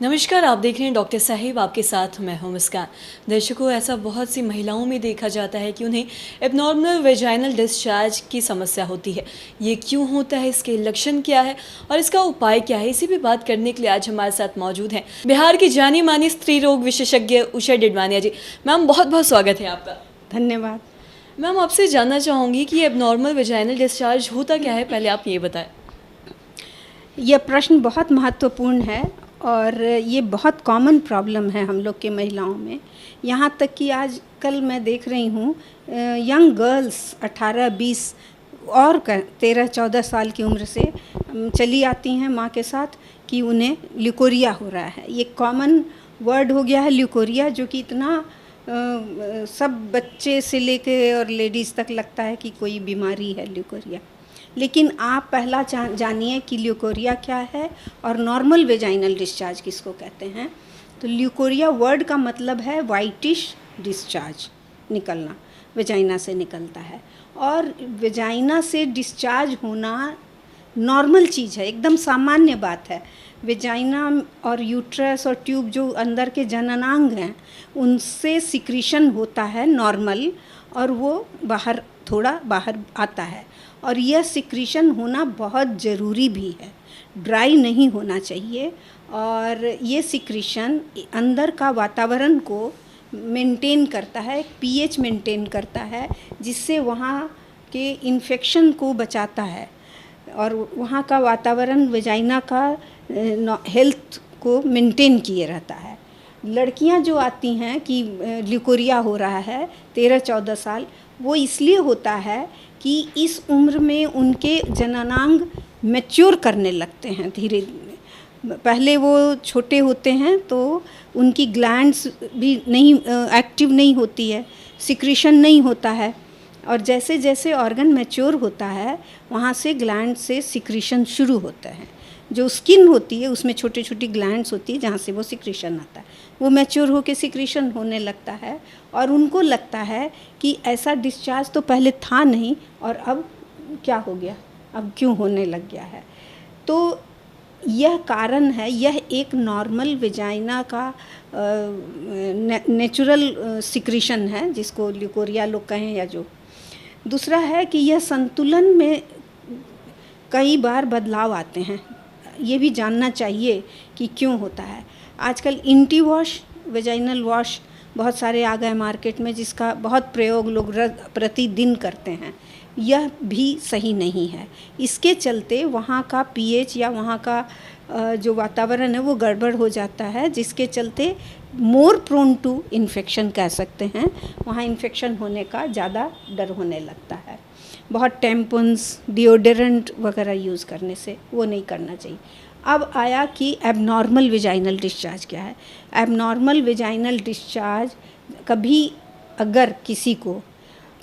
नमस्कार, आप देख रहे हैं डॉक्टर साहिब, आपके साथ मैं हूं मुस्कान। दर्शकों, ऐसा बहुत सी महिलाओं में देखा जाता है कि उन्हें एबनॉर्मल वेजाइनल डिस्चार्ज की समस्या होती है। ये क्यों होता है, इसके लक्षण क्या है और इसका उपाय क्या है, इसी पे बात करने के लिए आज हमारे साथ मौजूद हैं बिहार की जानी मानी स्त्री रोग विशेषज्ञ उषा डिडवानिया जी। मैम, बहुत बहुत स्वागत है आपका। धन्यवाद। मैम, आपसे जानना चाहूँगी कि एबनॉर्मल वेजाइनल डिस्चार्ज होता क्या है, पहले आप ये बताएं। यह प्रश्न बहुत महत्वपूर्ण है और ये बहुत कॉमन प्रॉब्लम है हम लोग के महिलाओं में। यहाँ तक कि आज कल मैं देख रही हूँ यंग गर्ल्स 18-20 और 13-14 साल की उम्र से चली आती हैं माँ के साथ कि उन्हें ल्यूकोरिया हो रहा है। ये कॉमन वर्ड हो गया है ल्यूकोरिया, जो कि इतना सब बच्चे से लेके और लेडीज़ तक लगता है कि कोई बीमारी है ल्यूकोरिया। लेकिन आप पहला जानिए कि ल्यूकोरिया क्या है और नॉर्मल वेजाइनल डिस्चार्ज किसको कहते हैं। तो ल्यूकोरिया वर्ड का मतलब है वाइटिश डिस्चार्ज, निकलना, वेजाइना से निकलता है। और वेजाइना से डिस्चार्ज होना नॉर्मल चीज़ है, एकदम सामान्य बात है। वेजाइना और यूट्रस और ट्यूब जो अंदर के जननांग हैं उनसे सिक्रीशन होता है नॉर्मल, और वो थोड़ा बाहर आता है। और यह सिक्रीशन होना बहुत ज़रूरी भी है, ड्राई नहीं होना चाहिए। और ये सिक्रीशन अंदर का वातावरण को मेंटेन करता है, पीएच मेंटेन करता है, जिससे वहाँ के इन्फेक्शन को बचाता है और वहाँ का वातावरण वेजाइना का हेल्थ को मेंटेन किए रहता है। लड़कियाँ जो आती हैं कि ल्यूकोरिया हो रहा है 13-14 साल, वो इसलिए होता है कि इस उम्र में उनके जननांग मैच्योर करने लगते हैं धीरे धीरे। पहले वो छोटे होते हैं तो उनकी ग्लैंड्स भी नहीं एक्टिव नहीं होती है, सिक्रीशन नहीं होता है। और जैसे जैसे ऑर्गन मैच्योर होता है वहाँ से ग्लैंड से सिक्रीशन शुरू होता है। जो स्किन होती है उसमें छोटी छोटी ग्लैंड्स होती है जहाँ से वो सिक्रीशन आता है, वो मैच्योर होकर सिक्रीशन होने लगता है। और उनको लगता है कि ऐसा डिस्चार्ज तो पहले था नहीं और अब क्या हो गया, अब क्यों होने लग गया है। तो यह कारण है, यह एक नॉर्मल वेजाइना का नेचुरल सिक्रीशन है, जिसको ल्यूकोरिया लोग कहें या जो। दूसरा है कि यह संतुलन में कई बार बदलाव आते हैं, ये भी जानना चाहिए कि क्यों होता है। आजकल इंटी वॉश, वेजाइनल वॉश बहुत सारे आ गए मार्केट में, जिसका बहुत प्रयोग लोग प्रतिदिन करते हैं। यह भी सही नहीं है। इसके चलते वहाँ का पीएच या वहाँ का जो वातावरण है वो गड़बड़ हो जाता है, जिसके चलते मोर प्रोन टू इन्फेक्शन कह सकते हैं। वहाँ इन्फेक्शन होने का ज़्यादा डर होने लगता है। बहुत टैम्पन्स, डिओडोरेंट वगैरह यूज़ करने से वो नहीं करना चाहिए। अब आया कि एबनॉर्मल वेजाइनल डिस्चार्ज क्या है। एबनॉर्मल वेजाइनल डिस्चार्ज कभी अगर किसी को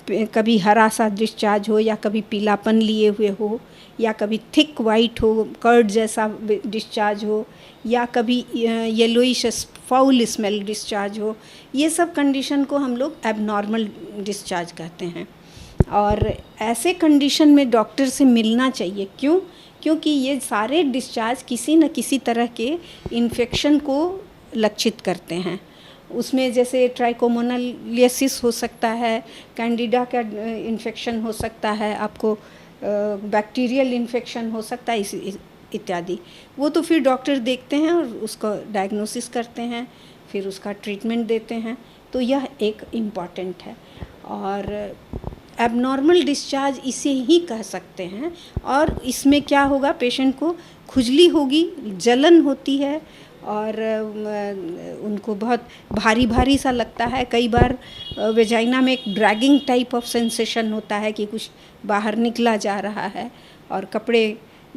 कभी हरा सा डिस्चार्ज हो, या कभी पीलापन लिए हुए हो, या कभी थिक वाइट हो, कर्ड जैसा डिस्चार्ज हो, या कभी येलोइश फाउल स्मेल डिस्चार्ज हो, ये सब कंडीशन को हम लोग एबनॉर्मल डिस्चार्ज कहते हैं। और ऐसे कंडीशन में डॉक्टर से मिलना चाहिए। क्यों? क्योंकि ये सारे डिस्चार्ज किसी न किसी तरह के इन्फेक्शन को लक्षित करते हैं। उसमें जैसे ट्राइकोमोनालिसिस हो सकता है, कैंडिडा का इन्फेक्शन हो सकता है, आपको बैक्टीरियल इन्फेक्शन हो सकता है, इत्यादि। वो तो फिर डॉक्टर देखते हैं और उसको डायग्नोसिस करते हैं, फिर उसका ट्रीटमेंट देते हैं। तो यह एक इम्पॉर्टेंट है। और एबनॉर्मल डिस्चार्ज इसे ही कह सकते हैं। और इसमें क्या होगा, पेशेंट को खुजली होगी, जलन होती है और उनको बहुत भारी भारी सा लगता है। कई बार वेजाइना में एक ड्रैगिंग टाइप ऑफ सेंसेशन होता है कि कुछ बाहर निकला जा रहा है, और कपड़े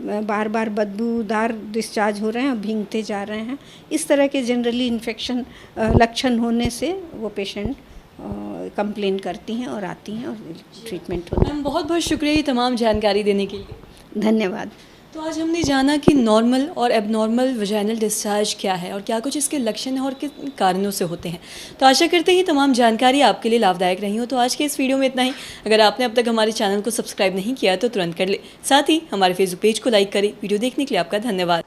बार बार बदबूदार डिस्चार्ज हो रहे हैं और भीगते जा रहे हैं। इस तरह के जनरली इन्फेक्शन लक्षण होने से वो पेशेंट कंप्लेन करती हैं और आती हैं और ट्रीटमेंट होता है। मैम, बहुत बहुत शुक्रिया ये तमाम जानकारी देने के लिए। धन्यवाद। तो आज हमने जाना कि नॉर्मल और एबनॉर्मल वेजाइनल डिस्चार्ज क्या है और क्या कुछ इसके लक्षण हैं और किन कारणों से होते हैं। तो आशा करते हैं तमाम जानकारी आपके लिए लाभदायक रही हो। तो आज के इस वीडियो में इतना ही। अगर आपने अब तक हमारे चैनल को सब्सक्राइब नहीं किया तो तुरंत कर ले, साथ ही हमारे फेसबुक पेज को लाइक करें। वीडियो देखने के लिए आपका धन्यवाद।